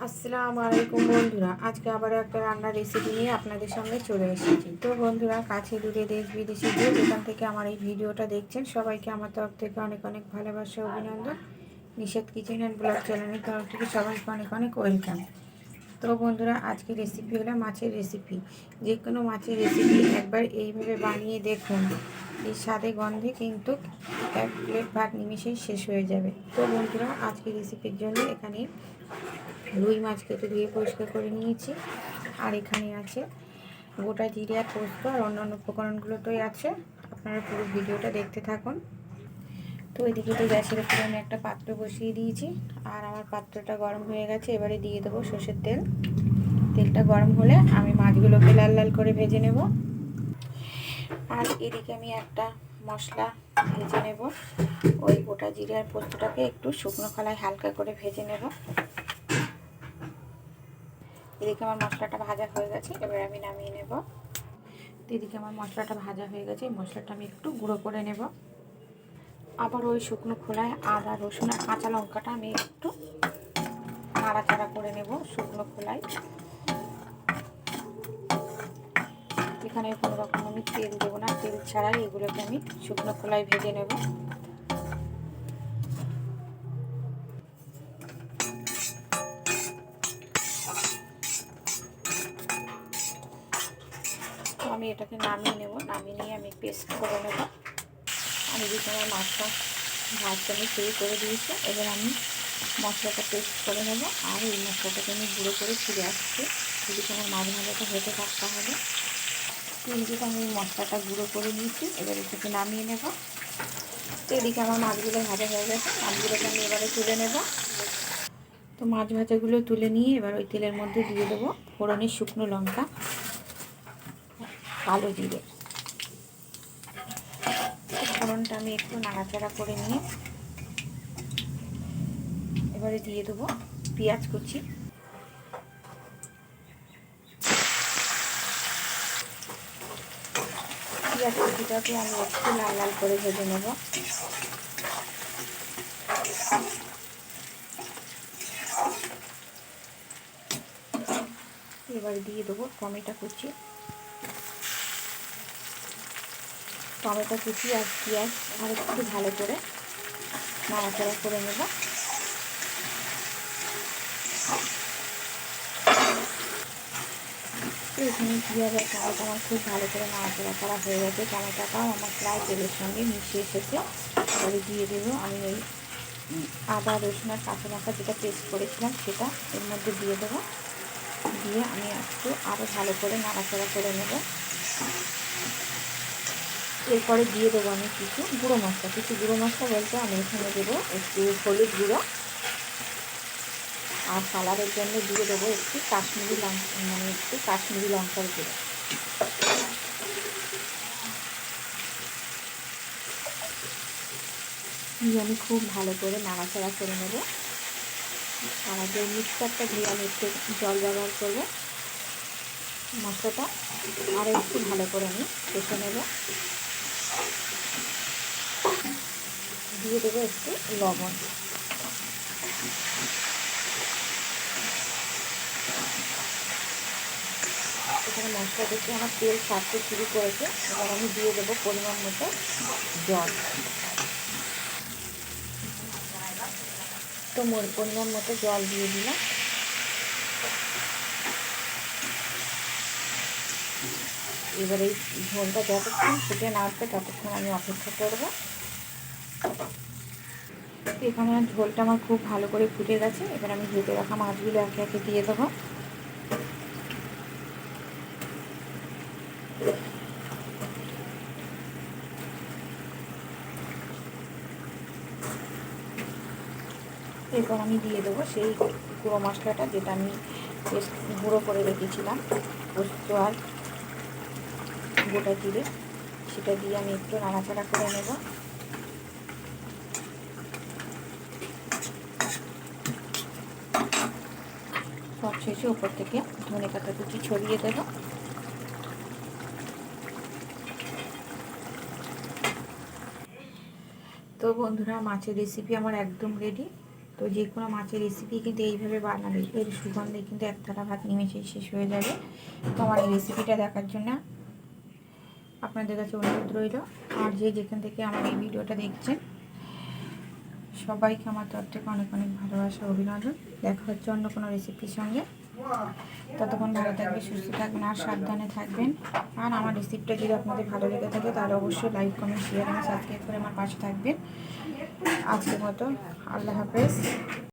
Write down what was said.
আসসালামু আলাইকুম বন্ধুরা, আজকে আবার একটা রান্নার রেসিপি নিয়ে আপনাদের সামনে চলে এসেছি। তো বন্ধুরা, কাছে দূরে দেশ বিদেশে যে যেখান থেকে আমার এই ভিডিওটা দেখছেন সবাইকে আমার তরফ থেকে অনেক অনেক ভালোবাসা, অভিনন্দন। নিষেধ কিচেন অ্যান্ড ব্লগ চ্যানেলের তরফ থেকে সবাইকে অনেক অনেক ওয়েলকাম। তো বন্ধুরা, আজকে রেসিপি হলো মাছের রেসিপি। যে কোনো মাছের রেসিপি একবার এইভাবে বানিয়ে দেখুন, এই স্বাদে গন্ধে কিন্তু এক প্লেট ভাত নিমিশেই শেষ হয়ে যাবে। তো বন্ধুরা, আজকে রেসিপির জন্য এখানে রুই মাছ কেটে ধুয়ে পরিষ্কার করে নিয়েছি। আর এখানে আছে গোটা জিরে আর পোস্ত আর অন্যান্য উপকরণগুলোতেই আছে। আপনারা পুরো ভিডিওটা দেখতে থাকুন। তো এদিকে তো গ্যাসের উপরে আমি একটা পাত্র বসিয়ে দিয়েছি, আর আমার পাত্রটা গরম হয়ে গেছে। এবারে দিয়ে দেবো সর্ষের তেল। তেলটা গরম হলে আমি মাছগুলোকে লাল লাল করে ভেজে নেব। আর এদিকে আমি একটা মশলা ভেজে নেব। ওই গোটা জিরে আর পোস্তটাকে একটু শুকনো খোলায় হালকা করে ভেজে নেব। এদিকে আমার মশলাটা ভাজা হয়ে গেছে, এবার আমি নামিয়ে নেব। তো এদিকে আমার মশলাটা ভাজা হয়ে গেছে, এই মশলাটা আমি একটু গুঁড়ো করে নেব। আবার ওই শুকনো খোলায় আদা রসুন আর কাঁচা লঙ্কাটা আমি একটু নাড়াচাড়া করে নেব শুকনো খোলায়। এখানে কোনো রকম আমি তেল দেবো না, তেল ছাড়াই এগুলোকে আমি শুকনো খোলায় ভেজে নেব। তো আমি এটাকে নামিয়ে নেব, নামিয়ে নিয়ে আমি পেস্ট করে নেব। আর এদিকে আমার মাছটা ভাজটা আমি শুরু করে দিয়েছি। এবার আমি মশলাটা পেস্ট করে নেব, আর এই মশলাটাকে আমি গুঁড়ো করে ফিরে আসছি। এদিকে আমার মাছ ভাজাটা হতে থাকতে হবে। এদিকে আমি মশলাটা গুঁড়ো করে নিয়েছি, এবার এটাকে নামিয়ে নেব। তো এদিকে আমার মাছগুলো ভাজা হয়ে গেছে, মাছগুলোকে আমি এবারে তুলে নেব। তো মাছ ভাজাগুলো তুলে নিয়ে এবার ওই তেলের মধ্যে দিয়ে দেবো ফোড়নের শুকনো লঙ্কা, কালো জিরে। ফোড়নটা আমি একটু নাড়াচাড়া করে নিয়ে এবারে দিয়ে দেবো পেঁয়াজ কুচি। পেঁয়াজ কুচিটাকে আমি একটু লাল লাল করে ভেজে নেব। এবারে দিয়ে দেবো টমেটো কুচি। টমেটো কুচি আর পেঁয়াজ আর একটু ভালো করে নাড়াচাড়া করে নেব। তো এখানে পেঁয়াজ আর টমেটো আমার খুব ভালো করে নাড়াচাড়া করা হয়ে গেছে। টমেটোটাও আমার প্রায় তেলের সঙ্গে মিশিয়ে এসেছে। এবারে দিয়ে দেবো আমি ওই আদা রসুন আর কাঁচা লঙ্কা যেটা পেস্ট করেছিলাম সেটা এর মধ্যে দিয়ে দেবো। দিয়ে আমি একটু আরও ভালো করে নাড়াচাড়া করে নেব। এরপরে দিয়ে দেবো আমি কিছু গুঁড়ো মশলা। বলতে আমি এখানে দেবো একটু হলুদ গুঁড়ো, আর কালারের জন্য দিয়ে দেবো একটু কাশ্মীরি লঙ্কার গুঁড়ো। দিয়ে আমি খুব ভালো করে নাড়াচাড়া করে নেব। আর যে মিক্সচারটা দিয়ে আমি একটু জল ব্যবহার করবো। মশলাটা আরও একটু ভালো করে আমি কষে নেব। দিয়ে দেবো একটু লবণ। এখানে মশলা দেখে আমার তেল ছাড়তে শুরু করেছে। এবার আমি দিয়ে দেবো পরিমাণ মতো জল। তো পরিমাণ মতো জল দিয়ে দিলাম। এবারে এই ঝোলটা যতক্ষণ ফুটে না আসবে ততক্ষণ আমি অপেক্ষা করব। এখানে ঝোলটা আমার খুব ভালো করে ফুটে গেছে। এবার আমি ভেজে রাখা মাছগুলো একে একে দিয়ে দেবো। এরপর আমি দিয়ে দেবো সেই গুঁড়ো মশলাটা যেটা আমি পেস্ট গুঁড়ো করে রেখেছিলাম, পোস্ত আর গোটা জিরে, সেটা দিয়ে আমি একটু নাড়াচাড়া করে নেব। সব শেষে ওপর থেকে ধনেপাতা কুচি ছড়িয়ে দেব। তো বন্ধুরা, মাছের রেসিপি আমার একদম রেডি। তো যে কোনো মাছের রেসিপি কিন্তু এইভাবে বানালে এর সুগন্ধে কিন্তু এক থালা ভাত নিমেষেই শেষ হয়ে যাবে। তো আমার এই রেসিপিটা দেখার জন্য আপনাদের কাছে অনুরোধ রইল। আর যে যেখান থেকে আমার এই ভিডিওটা দেখছেন সবাইকে আমার তরফ থেকে অনেক অনেক ভালোবাসা, অভিনন্দন। দেখা হচ্ছে অন্য কোনো রেসিপির সঙ্গে। ততক্ষণ ভালো থাকবেন, সুস্থ থাকবেন আর সাবধানে থাকবেন। আর আমার রেসিপিটা যদি আপনাদের ভালো লেগে থাকে তাহলে অবশ্যই লাইক, কমেন্ট, শেয়ার এবং সাবস্ক্রাইব করে আমার পাশে থাকবেন। আজকের মতো আল্লাহ হাফেজ।